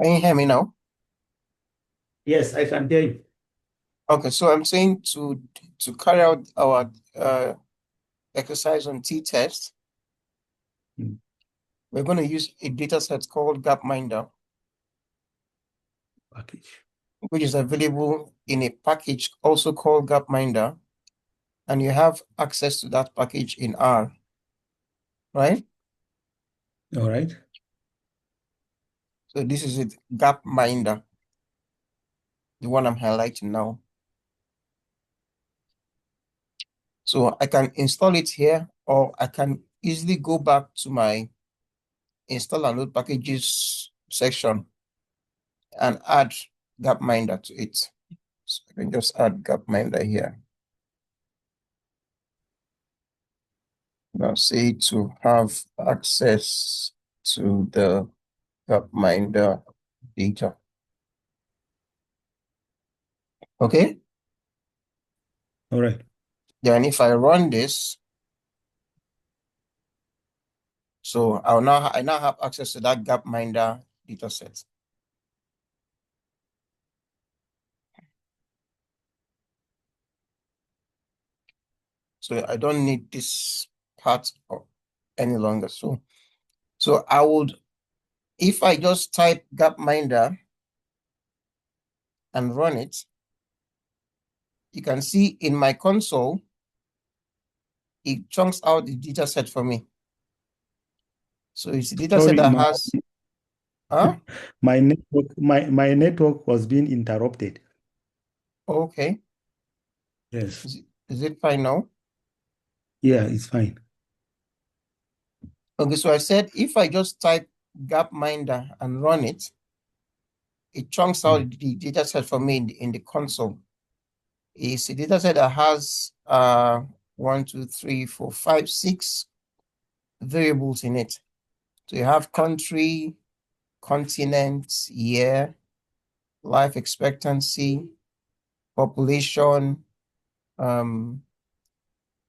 Can you hear me now? Yes, I can hear you. Okay, so I'm saying to carry out our exercise on t-test, Mm. we're going to use a data set called Gapminder, Package. which is available in a package also called Gapminder, and you have access to that package in R, right? All right. So this is it, Gapminder, the one I'm highlighting now. So I can install it here, or I can easily go back to my install and load packages section and add Gapminder to it. So I can just add Gapminder here. Now say to have access to the Gapminder data. Okay. All right. Then if I run this, so I now have access to that Gapminder data set. So I don't need this part any longer. So I would, if I just type Gapminder and run it, you can see in my console, it chunks out the data set for me. So it's the data set Sorry, that has, huh? my network was being interrupted. Okay. Yes. Is it fine now? Yeah, it's fine. Okay, so I said if I just type Gapminder and run it, it chunks Mm. out the data set for me in the console. It's a data set that has 1, 2, 3, 4, 5, 6 variables in it. So you have country, continent, year, life expectancy, population. Um,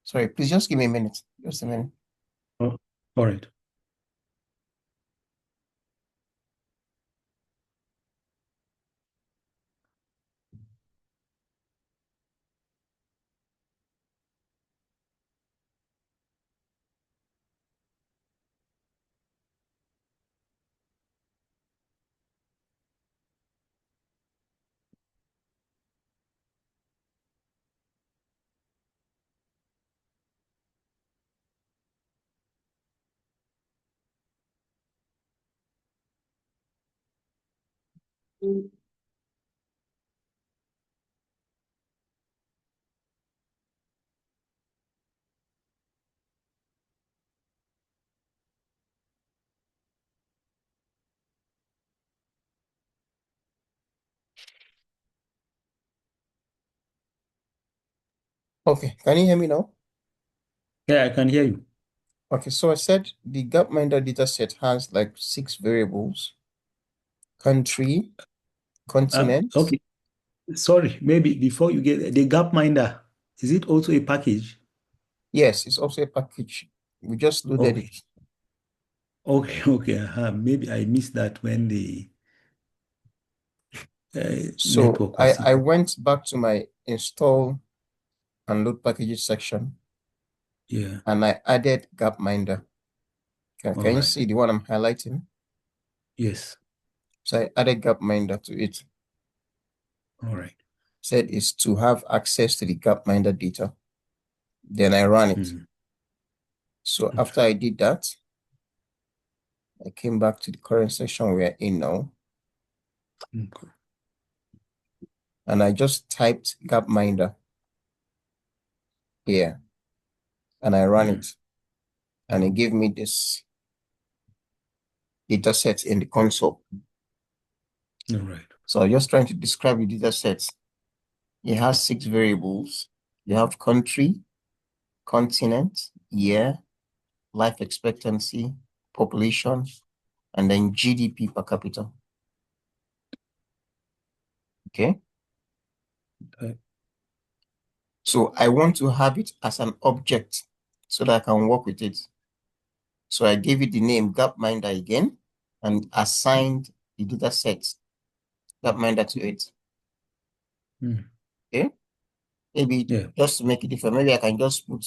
sorry, please just give me a minute. Just a minute. Oh, all right. Okay, can you hear me now? Yeah, I can hear you. Okay, so I said the Gapminder data set has like 6 variables: country, continent. Okay. Sorry, maybe before you get the Gapminder, is it also a package? Yes, it's also a package. We just loaded Okay. it. Okay. Okay. Maybe I missed that when the So network I, was. I went back to my install and load packages section Yeah. and I added Gapminder. All Can you right. see the one I'm highlighting? Yes. So I added Gapminder to it. All right. Said is to have access to the Gapminder data. Then I ran it. Mm. So after Okay. I did that, I came back to the current section we're in now, Okay. and I just typed Gapminder here, and I ran Mm. it, and it gave me this data set in the console. All right. So I'm just trying to describe the data set. It has 6 variables. You have country, continent, year, life expectancy, population, and then GDP per capita. Okay. Uh, So I want to have it as an object so that I can work with it. So I gave it the name Gapminder again and assigned the data set Gapminder to it. Mm. Okay, maybe Yeah. just to make it different, maybe I can just put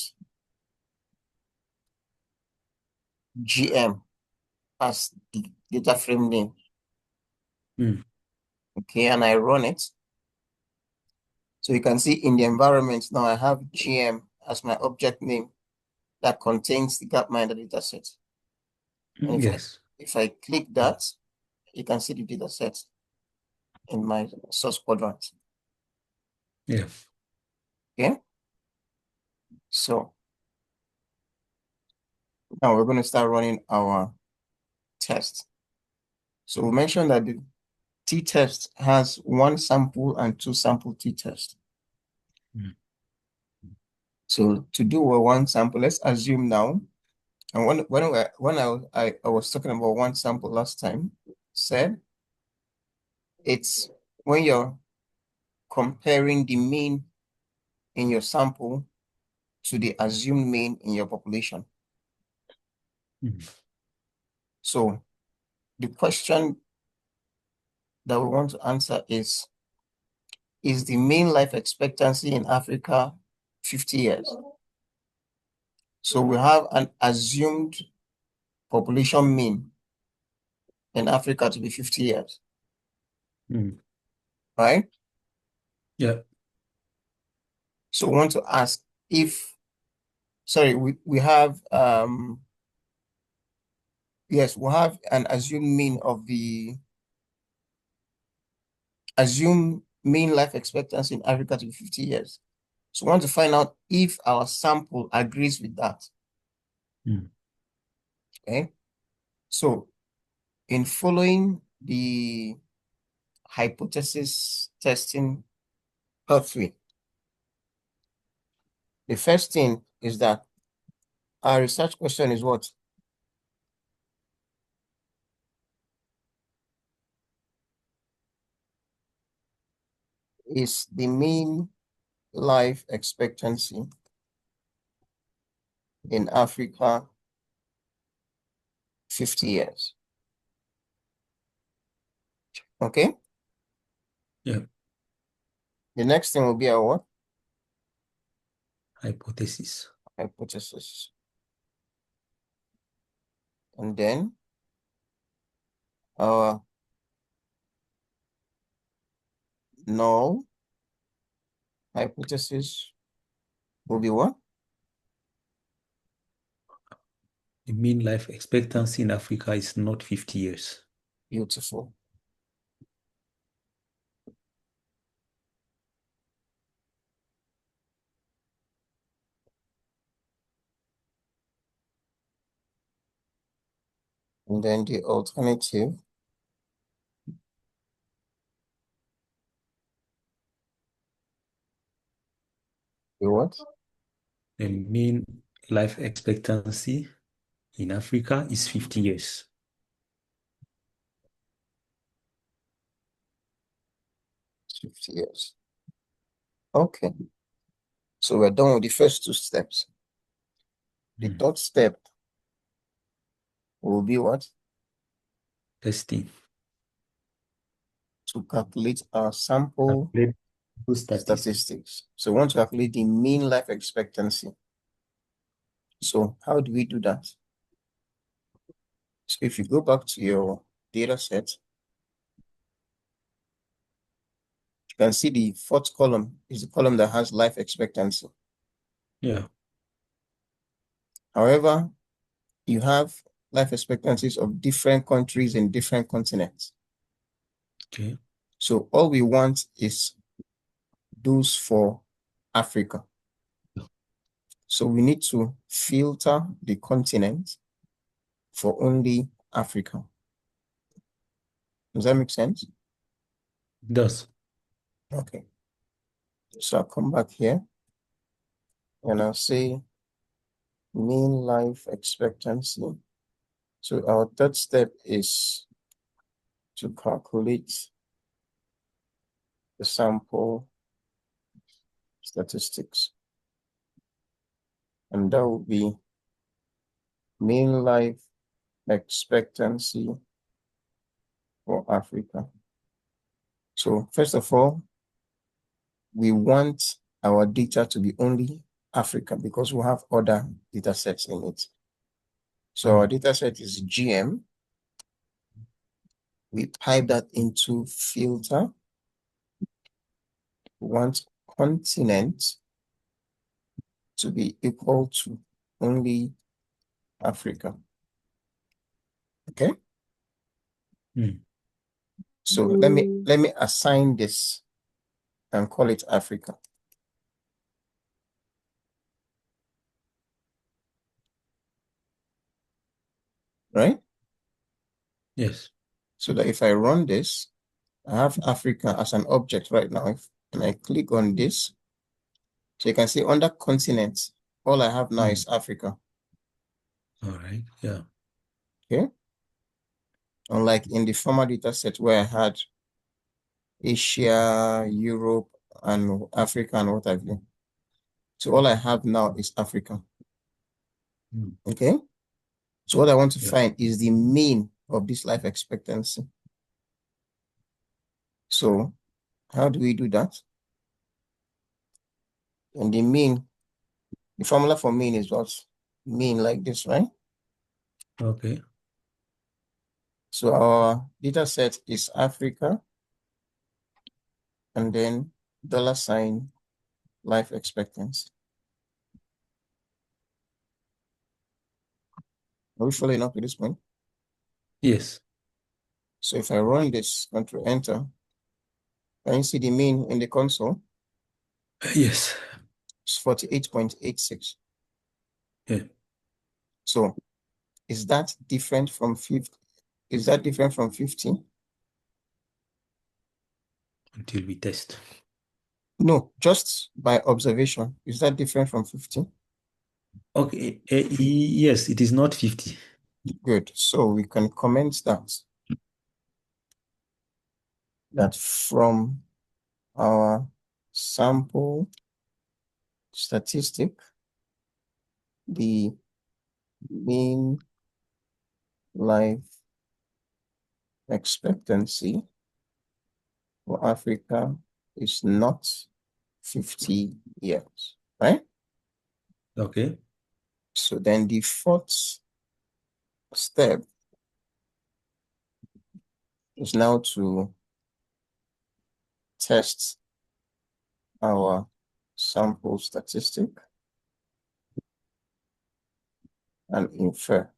GM as the data frame name. Mm. Okay, and I run it. So you can see in the environment now I have GM as my object name that contains the Gapminder data set. And Yes. if I click that, you can see the data set in my source quadrant. Yeah. Okay, so now we're going to start running our test. So we mentioned that the t-test has one sample and two sample t-test. Mm. So to do a one sample, let's assume now, and when I was talking about one sample last time, said it's when you're comparing the mean in your sample to the assumed mean in your population. Mm. So the question that we want to answer is the mean life expectancy in Africa 50 years? So we have an assumed population mean in Africa to be 50 years, Mm. right? Yeah. So we want to ask if, sorry, we have, yes, we have an assumed mean of the, assumed mean life expectancy in Africa to be 50 years. So we want to find out if our sample agrees with that, Mm. okay? So in following the hypothesis testing pathway, the first thing is that our research question is what? Is the mean life expectancy in Africa 50 years? Okay. Yeah. The next thing will be our what? Hypothesis. Hypothesis. And then our null hypothesis will be what? The mean life expectancy in Africa is not 50 years. Beautiful. And then the alternative, the what? The mean life expectancy in Africa is 50 years. 50 years. Okay. So we're done with the first two steps. The Mm. third step will be what? Testing. To calculate our sample Calculate statistics. statistics. So we want to calculate the mean life expectancy. So how do we do that? So if you go back to your data set, you can see the fourth column is the column that has life expectancy. Yeah. However, you have life expectancies of different countries in different continents. Okay. So all we want is those for Africa. So we need to filter the continent for only Africa. Does that make sense? It does. Okay. So I'll come back here and I'll say mean life expectancy. So our third step is to calculate the sample statistics. And that will be mean life expectancy for Africa. So first of all, we want our data to be only Africa because we have other data sets in it. So our data set is GM. We pipe that into filter. We want continent to be equal to only Africa. Okay. So let me assign this and call it Africa. Right? Yes. So that if I run this, I have Africa as an object right now. And I click on this, so you can see under continent, all I have now is Africa. All right. Yeah. Okay. Unlike in the former data set where I had Asia, Europe, and Africa, and what have you. So all I have now is Africa. Okay. So what I want to find is the mean of this life expectancy. So how do we do that? And the formula for mean is what? Mean like this, right? Okay. So our data set is Africa, and then $ life expectancy. Are we following up with this point? Yes. So if I run this, Control Enter, can you see the mean in the console? Yes. It's 48.86. Yeah. So is that different from 50? Is that different from 50? Until we test. No, just by observation. Is that different from 50? Okay. Yes, it is not 50. Good. So we can comment that from our sample statistic, the mean life expectancy for Africa is not 50 years, right? Okay. So then the fourth step is now to test our sample statistic and infer.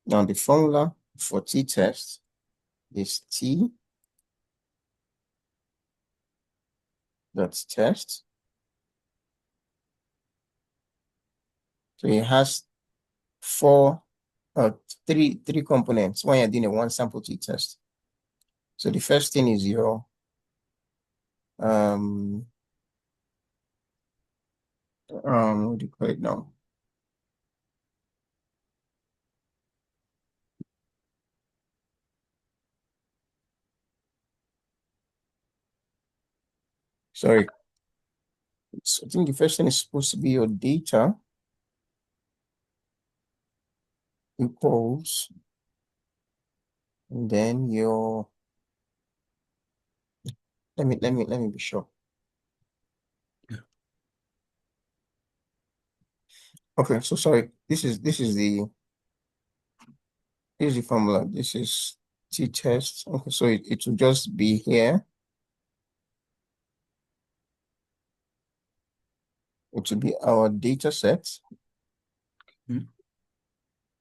Now the formula for t-test is t dot test. So it has three components when you're doing a one sample t-test. So the first thing is your what do you call it now? Sorry. So I think the first thing is supposed to be your data equals, and then your, let me be sure. Yeah. Okay, so sorry. This is the formula. This is t-test. Okay, so it will just be here. It will be our data set.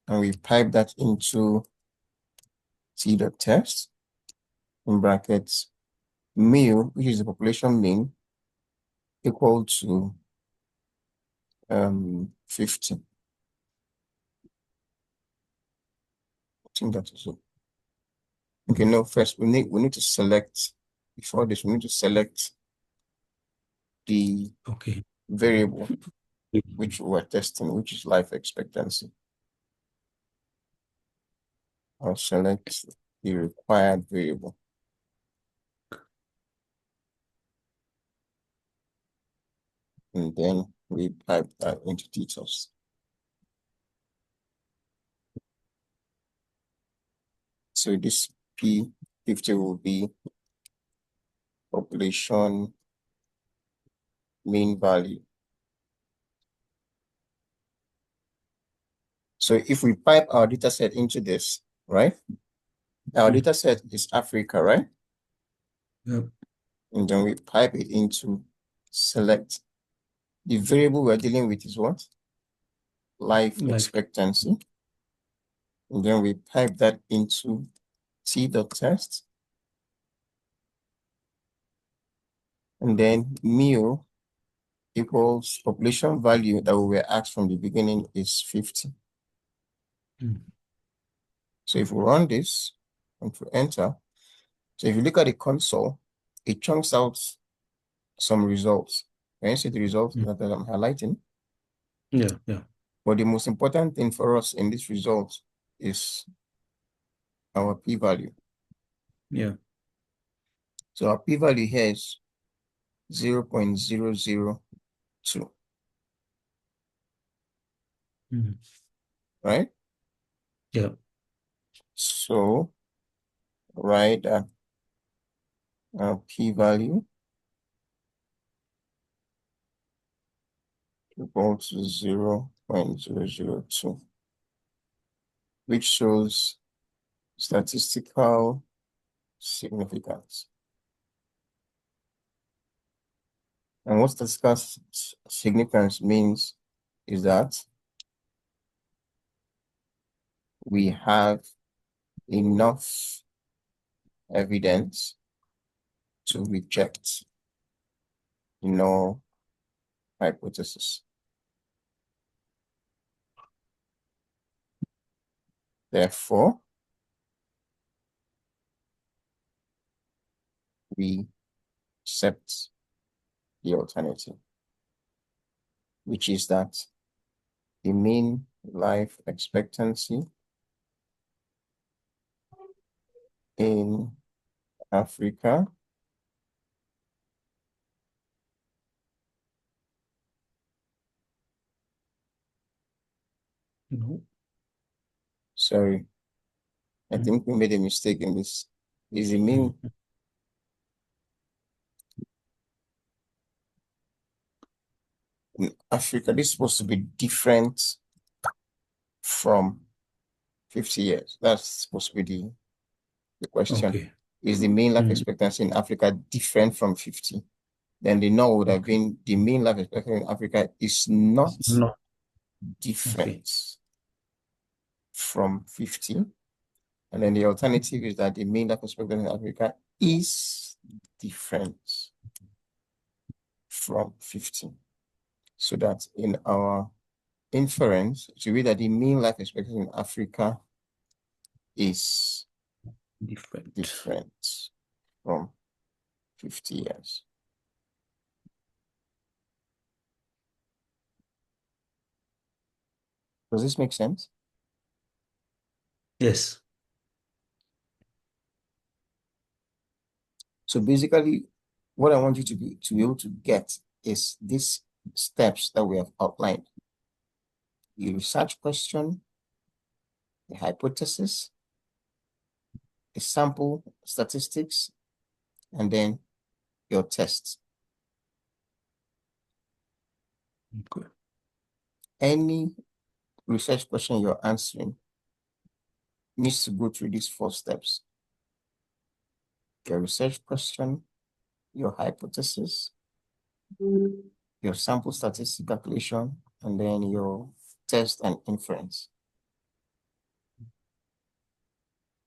And we pipe that into t.test in brackets mu, which is the population mean, equal to 50. I think that is it. Okay, no, first we need to select, before this, we need to select the variable which we're testing, which is life expectancy. I'll select the required variable. And then we pipe that into t-test. So this P50 will be population mean value. So if we pipe our data set into this, right? Our data set is Africa, right? Yep. And then we pipe it into select. The variable we're dealing with is what? Life expectancy. And then we pipe that into t.test. And then mu equals population value that we were asked from the beginning is 50. So if we run this and we enter, so if you look at the console, it chunks out some results. Can you see the results that I'm highlighting? Yeah. But the most important thing for us in this result is our p-value. Yeah. So our p-value here is 0.002. Right? Yeah. So write our p-value equal to 0.002, which shows statistical significance. And what statistical significance means is that we have enough evidence to reject the null hypothesis. Therefore, we accept the alternative, which is that the mean life expectancy in Africa No. Sorry, I think we made a mistake in this. Is the mean in Africa, this is supposed to be different from 50 years. That's supposed to be the question. Okay. Is the mean life expectancy in Africa different from 50? Then the no would have been the mean life expectancy in Africa is not different from 50. And then the alternative is that the mean life expectancy in Africa is different from 50. So that in our inference, to read that the mean life expectancy in Africa is different from 50 years. Does this make sense? Yes. So basically, what I want you to be able to get is these steps that we have outlined. The research question, the hypothesis, the sample statistics, and then your tests. Okay. Any research question you're answering needs to go through these 4 steps. Your research question, your hypothesis, your sample statistic calculation, and then your test and inference.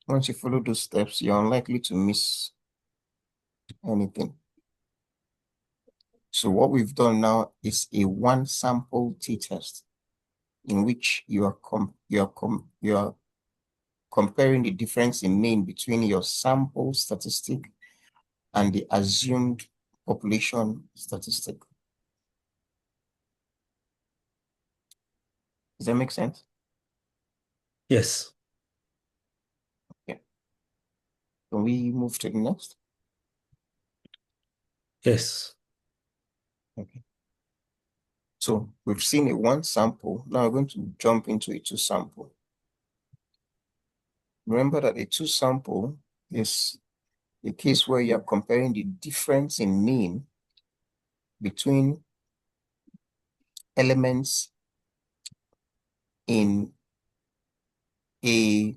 Once you follow those steps, you're unlikely to miss anything. So what we've done now is a one sample t-test in which you are comparing the difference in mean between your sample statistic and the assumed population statistic. Does that make sense? Yes. Okay. Can we move to the next? Yes. Okay. So we've seen a one sample. Now we're going to jump into a two sample. remember that a two sample is the case where you are comparing the difference in mean between elements in a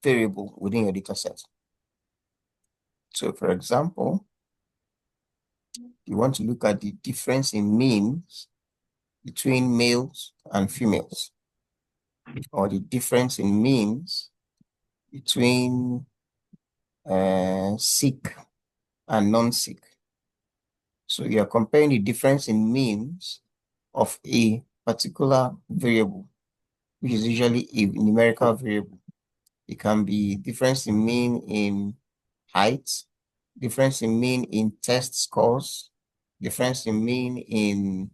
variable within your data set. So for example, you want to look at the difference in means between males and females, or the difference in means between sick and non-sick. So you are comparing the difference in means of a particular variable, which is usually a numerical variable. It can be difference in mean in height, difference in mean in test scores, difference in mean in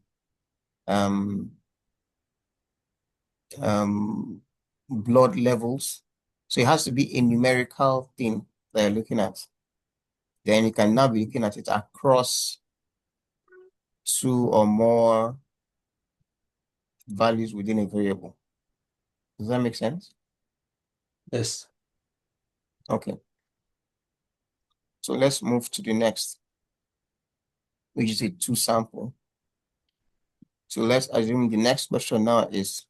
blood levels. So it has to be a numerical thing that you're looking at. Then you can now be looking at it across two or more values within a variable. Does that make sense? Yes. Okay. So let's move to the next, which is a two sample. So let's assume the next question now is,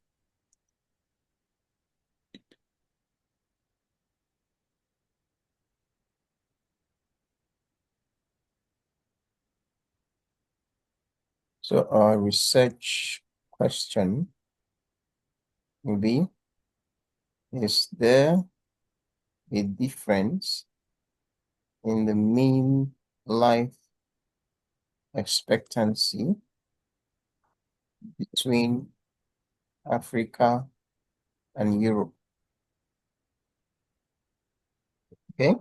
so our research question will be, is there a difference in the mean life expectancy between Africa and Europe? Okay.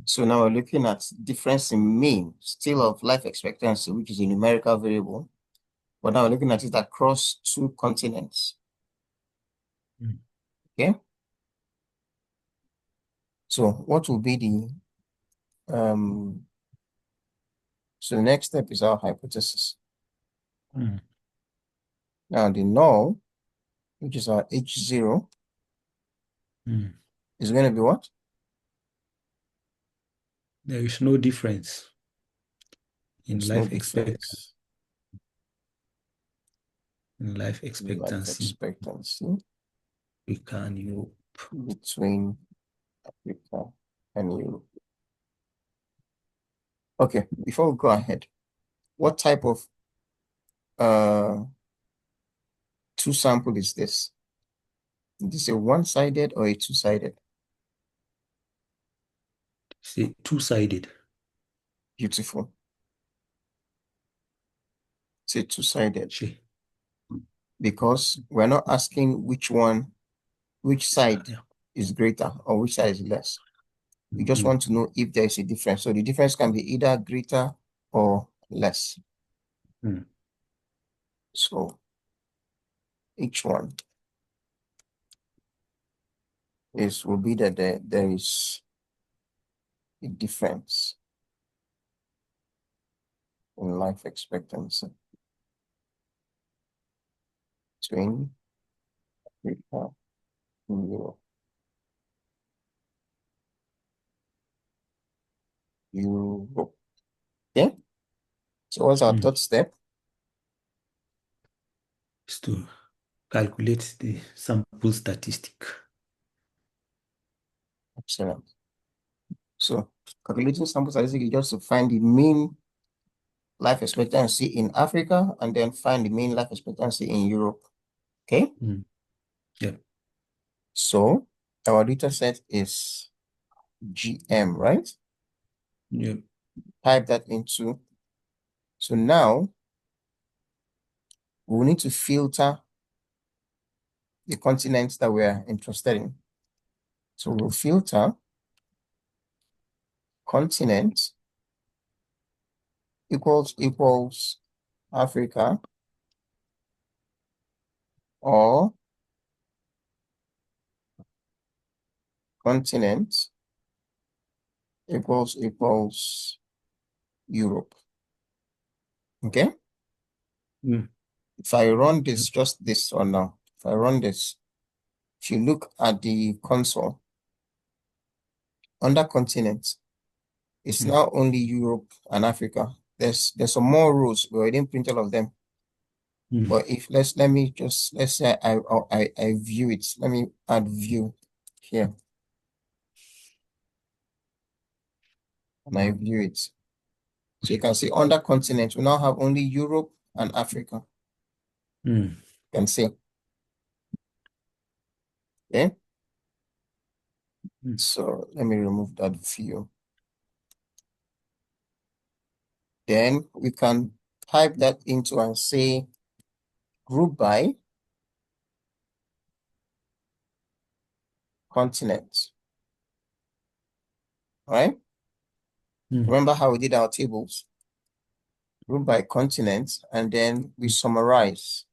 So now we're looking at difference in mean, still of life expectancy, which is a numerical variable. But now we're looking at it across two continents. Okay. So what will be the so the next step is our hypothesis. Now the null, which is our H0, is going to be what? There is no difference in There's life no difference in life in life expectancy expectancy Africa and Europe. between Africa and Europe. Okay, before we go ahead, what type of two sample is this? Is this a one-sided or a two-sided? Say two-sided. Beautiful. It's a two-sided because we're not asking which side is greater or which side is less. We just want to know if there is a difference. So the difference can be either greater or less. So each one will be that there is a difference in life expectancy between Africa and Europe. Okay. So what's our third step? Is to calculate the sample statistic. Excellent. So calculating sample statistic is just to find the mean life expectancy in Africa and then find the mean life expectancy in Europe. Okay? Yeah. So our data set is GM, right? Yeah. Type that into. So now we'll need to filter the continents that we're interested in. So we'll filter continent equals Africa, or continent equals Europe. Okay? If I run this, just this one now, if I run this, if you look at the console, under continents, it's now only Europe and Africa. There's some more rows, but I didn't print all of them. But if let's say I view it. Let me add view here. And I view it. So you can see under continent, we now have only Europe and Africa. You can see. Okay. So let me remove that view. Then we can type that into and say group by continent. All right. Remember how we did our tables? Group by continent, and then we summarize.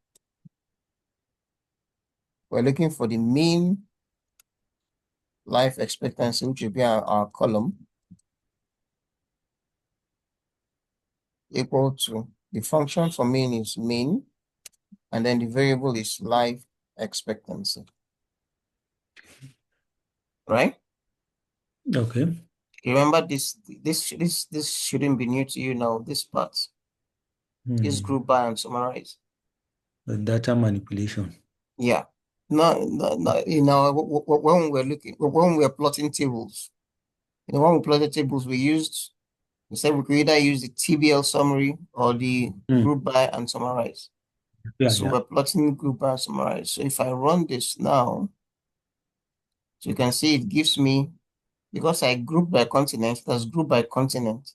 We're looking for the mean life expectancy, which will be our column, equal to the function for mean is mean, and then the variable is life expectancy. Right? Okay. Remember this shouldn't be new to you now, this part. This group by and summarize. The data manipulation. Yeah. No, you know, when we're plotting tables, you know, when we plotted tables, we said we could either use the TBL summary or the group by and summarize. So we're plotting group by and summarize. So if I run this now, so you can see it gives me, because I group by continent, that's group by continent.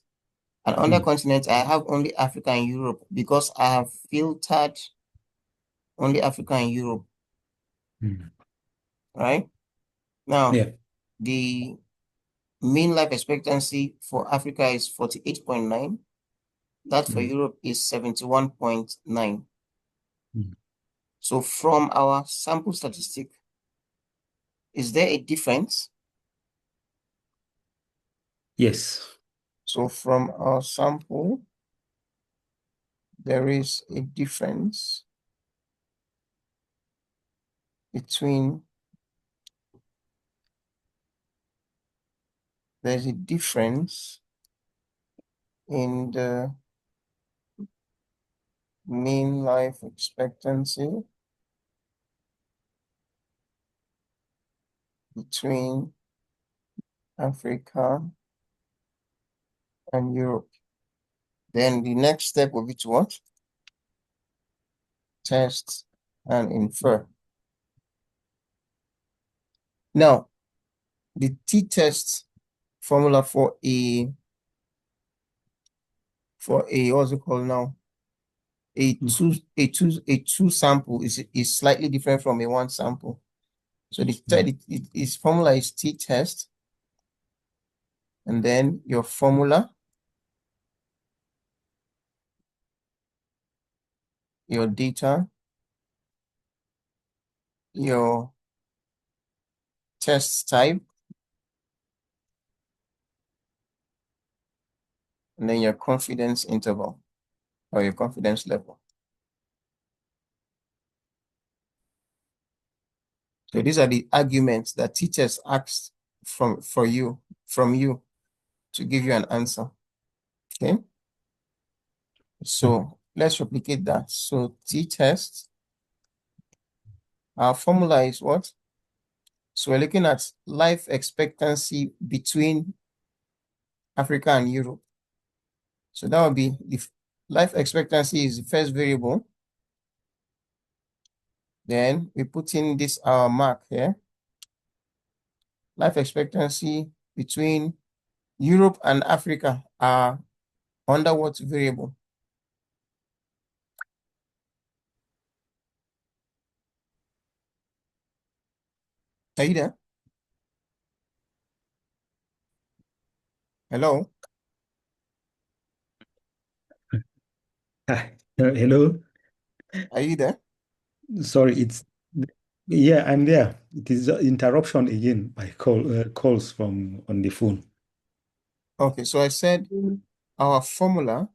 And under continent, I have only Africa and Europe because I have filtered only Africa and Europe. Right? Now, the mean life expectancy for Africa is 48.9. That for Europe is 71.9. So from our sample statistic, is there a difference? Yes. So from our sample, there is a difference between, there's a difference in the mean life expectancy between Africa and Europe. Then the next step will be to what? Test and infer. Now, the t-test formula for a what's it called now? A two sample is slightly different from a one sample. So its formula is t-test, and then your formula, your data, your test type, and then your confidence interval or your confidence level. So these are the arguments that teachers asked from you to give you an answer. Okay. So let's replicate that. So t-test, our formula is what? So we're looking at life expectancy between Africa and Europe. So that would be the life expectancy is the first variable. Then we put in this our mark here. Life expectancy between Europe and Africa are under what variable? Are you there? Hello? Hello? Are you there? Sorry, yeah, I'm there. It is interruption again by calls from on the phone. Okay, so I said our formula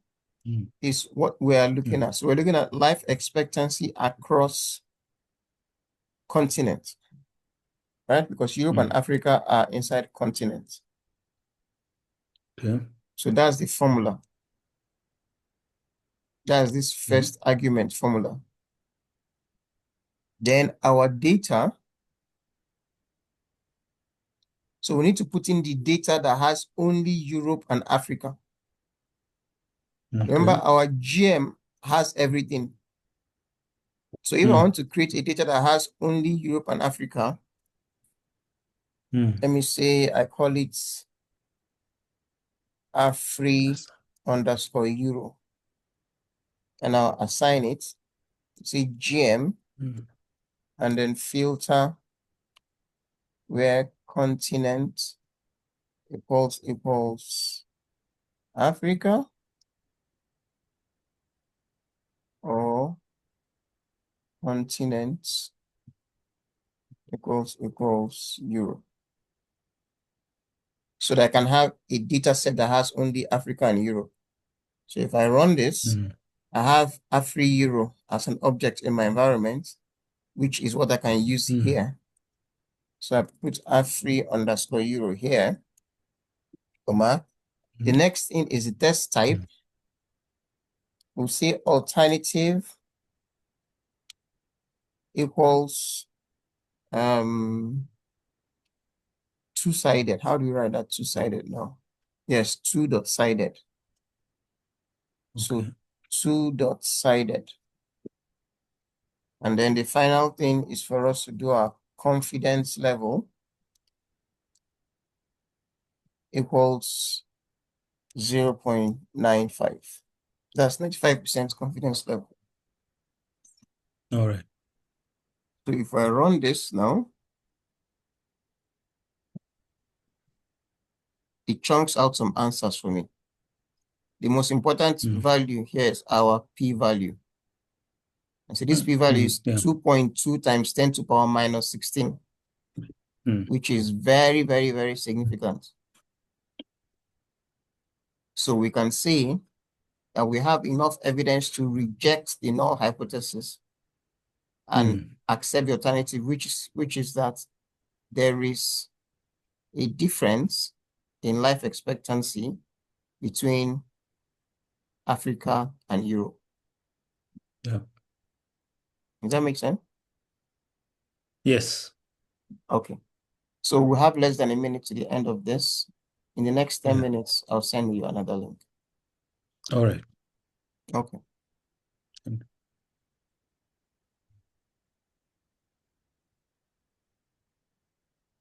is what we are looking at. So we're looking at life expectancy across continents. right? Because Europe and Africa are inside continents. Okay. So that's the formula. That's this first argument formula. Then our data. So we need to put in the data that has only Europe and Africa. Okay. Remember, our GM has everything. So if I want to create a data that has only Europe and Africa, let me say I call it Afri_Euro. And I'll assign it, say GM, and then filter where continent equals Africa or continent equals Europe. So that I can have a data set that has only Africa and Europe. So if I run this, I have Afri_Euro as an object in my environment, which is what I can use here. So I put Afri_Euro here, comma. The next thing is the test type. We'll say alternative equals two-sided. How do you write that two-sided now? Yes, two-dot-sided. So two-dot-sided. And then the final thing is for us to do our confidence level equals 0.95. That's 95% confidence level. All right. So if I run this now, it chunks out some answers for me. The most important value here is our p-value. And so this p-value is 2.2 times 10 to the power minus 16, which is very, very, very significant. So we can see that we have enough evidence to reject the null hypothesis and accept the alternative, which is that there is a difference in life expectancy between Africa and Europe. Yeah. Does that make sense? Yes. Okay. So we have less than a minute to the end of this. In the next 10 minutes, I'll send you another link. All right. Okay.